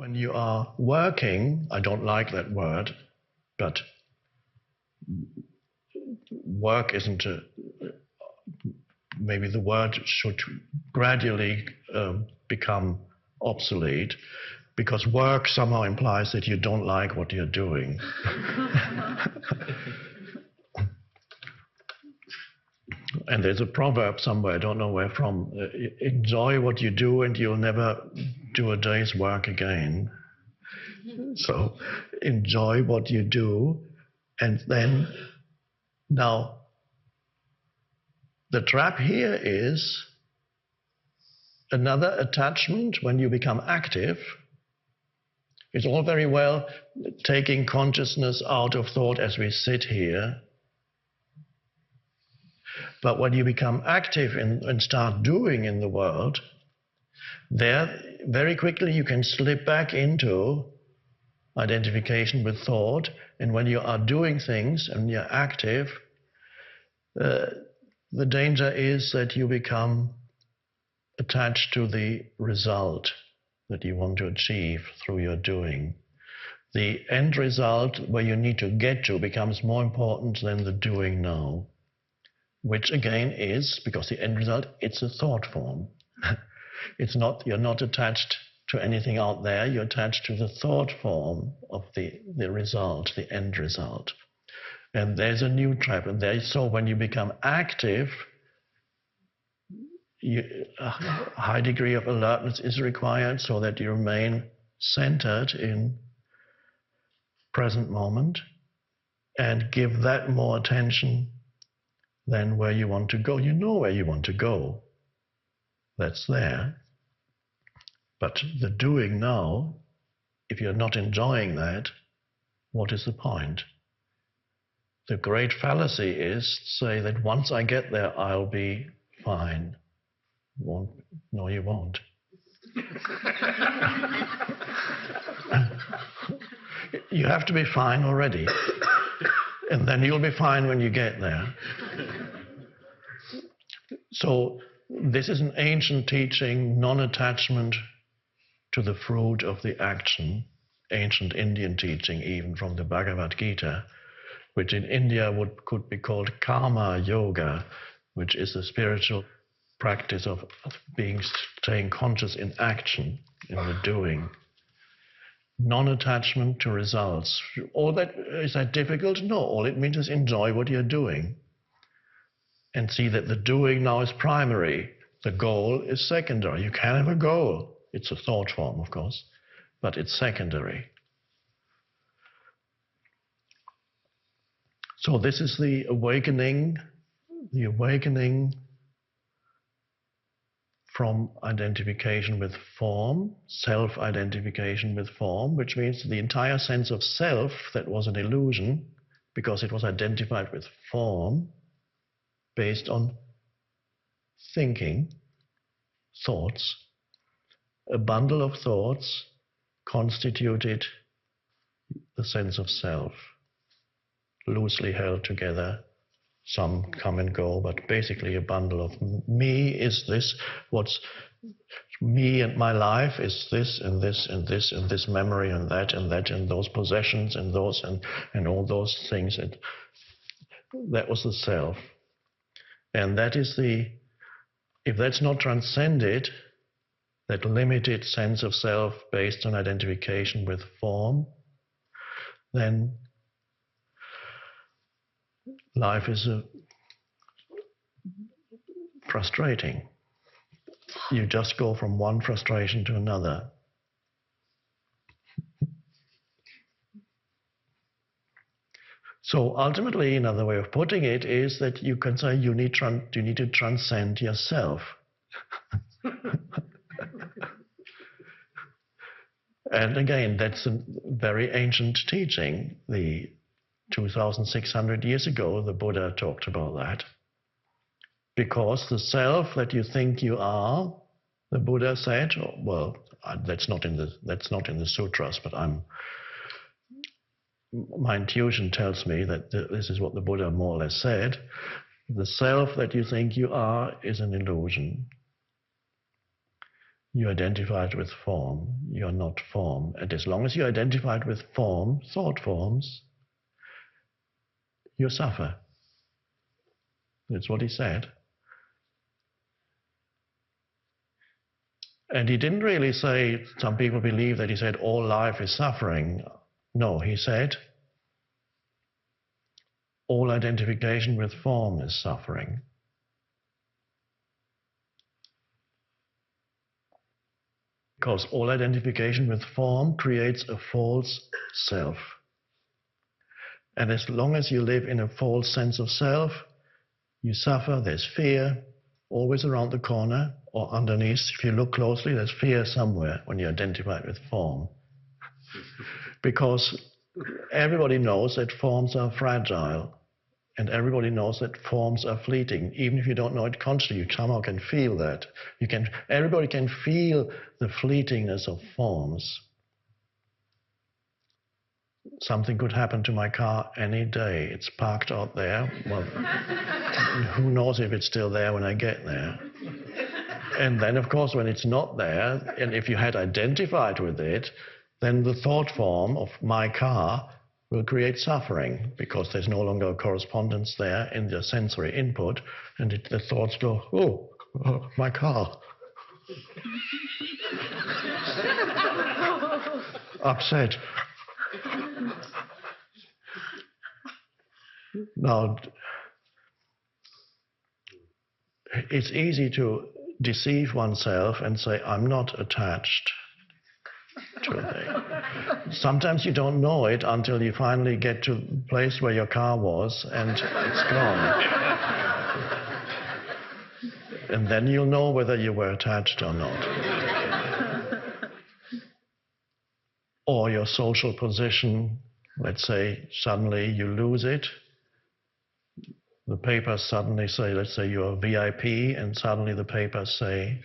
When you are working, I don't like that word, but work isn't a, maybe the word should gradually become obsolete, because work somehow implies that you don't like what you're doing. And there's a proverb somewhere, I don't know where from, enjoy what you do and you'll never do a day's work again. So enjoy what you do, and then, now, the trap here is another attachment when you become active. It's all very well taking consciousness out of thought as we sit here. But when you become active and start doing in the world, there very quickly you can slip back into identification with thought. And when you are doing things and you're active, the danger is that you become attached to the result that you want to achieve through your doing. The end result where you need to get to becomes more important than the doing now, which again is, because the end result, it's a thought form. It's not, you're not attached to anything out there, you're attached to the thought form of the result, the end result. And there's a new trap, and so when you become active, a high degree of alertness is required so that you remain centered in present moment and give that more attention than where you want to go. You know where you want to go. That's there. But the doing now, if you're not enjoying that, what is the point? The great fallacy is to say that once I get there, I'll be fine. No, you won't. You have to be fine already, and then you'll be fine when you get there. So this is an ancient teaching, non-attachment to the fruit of the action, ancient Indian teaching, even from the Bhagavad Gita, which in India could be called karma yoga, which is a spiritual practice of staying conscious in action, in the doing. Non-attachment to results. Is that difficult? No, all it means is enjoy what you're doing. And see that the doing now is primary. The goal is secondary. You can have a goal. It's a thought form, of course, but it's secondary. So this is the awakening from identification with form, self-identification with form, which means the entire sense of self that was an illusion because it was identified with form based on thinking, thoughts. A bundle of thoughts constituted the sense of self, loosely held together. Some come and go, but basically a bundle of me is this, what's me and my life is this and this and this and this memory and that and those possessions and those and all those things. And that was the self. And that is if that's not transcended, that limited sense of self based on identification with form, then life is frustrating. You just go from one frustration to another. So ultimately, another way of putting it is that you can say you need to transcend yourself. And again, that's a very ancient teaching. 2,600 years ago, the Buddha talked about that. Because the self that you think you are, the Buddha said, well, that's not in the sutras, but my intuition tells me that this is what the Buddha more or less said. The self that you think you are is an illusion. You identified with form. You're not form. And as long as you're identified with form, thought forms, you suffer. That's what he said. And he didn't really say, some people believe that he said all life is suffering. No, he said all identification with form is suffering. Because all identification with form creates a false self. And as long as you live in a false sense of self, you suffer. There's fear always around the corner or underneath. If you look closely, there's fear somewhere when you identify with form. Because everybody knows that forms are fragile. And everybody knows that forms are fleeting. Even if you don't know it consciously, you somehow can feel that. Everybody can feel the fleetingness of forms. Something could happen to my car any day. It's parked out there. Well, who knows if it's still there when I get there? And then, of course, when it's not there, and if you had identified with it, then the thought form of my car will create suffering because there's no longer a correspondence there in the sensory input, and the thoughts go, oh, my car. Upset. Now, it's easy to deceive oneself and say, I'm not attached to a thing. Sometimes you don't know it until you finally get to the place where your car was and it's gone. And then you'll know whether you were attached or not. Or your social position, let's say suddenly you lose it. The papers suddenly say, let's say you're a VIP, and suddenly the papers say,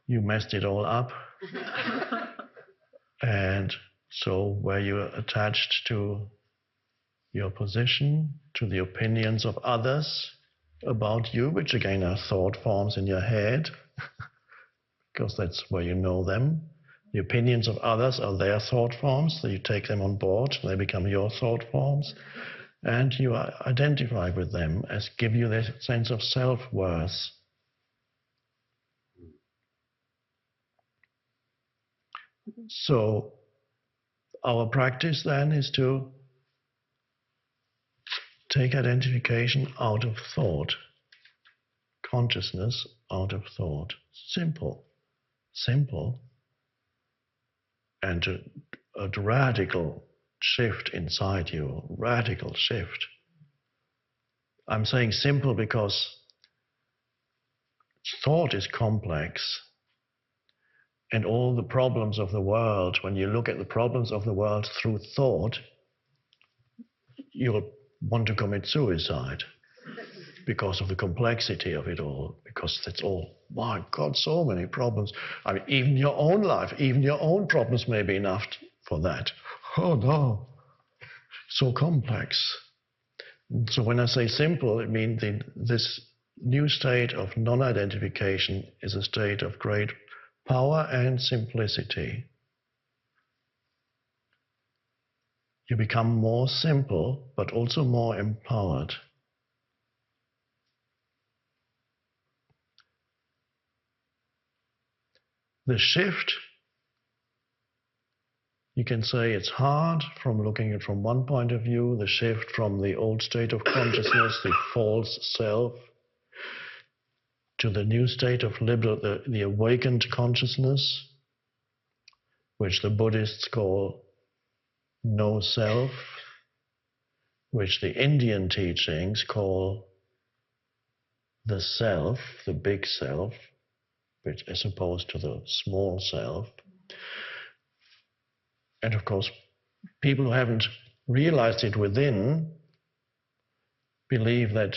you messed it all up. And so where you're attached to your position, to the opinions of others about you, which again are thought forms in your head, because that's where you know them. The opinions of others are their thought forms, so you take them on board, they become your thought forms, and you identify with them as give you this sense of self-worth. So our practice then is to take identification out of thought, consciousness out of thought. Simple, and a radical shift inside you, radical shift. I'm saying simple because thought is complex, and all the problems of the world, when you look at the problems of the world through thought, you'll want to commit suicide because of the complexity of it all, because it's all, my God, so many problems. I mean, even your own life, even your own problems may be enough for that. Oh no, so complex. So when I say simple, it means this new state of non-identification is a state of great power and simplicity. You become more simple, but also more empowered. The shift, you can say it's hard from looking at it from one point of view, the shift from the old state of consciousness, the false self, to the new state of the awakened consciousness, which the Buddhists call no self, which the Indian teachings call the self, the big self, which as opposed to the small self. And of course, people who haven't realized it within believe that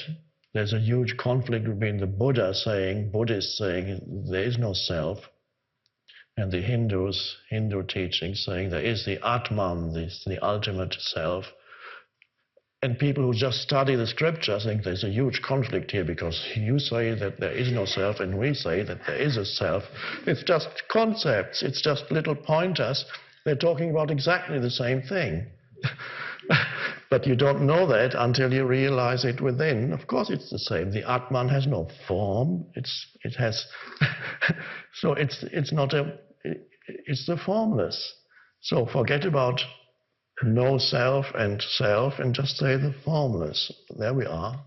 there's a huge conflict between the Buddhists saying there is no self, and the Hindu teachings saying there is the Atman, the ultimate self. And people who just study the scriptures think there's a huge conflict here, because you say that there is no self and we say that there is a self. It's just concepts, it's just little pointers. They're talking about exactly the same thing. But you don't know that until you realize it within. Of course it's the same. The Atman has no form. It has so it's the formless. So forget about no self and just say the formless. There we are.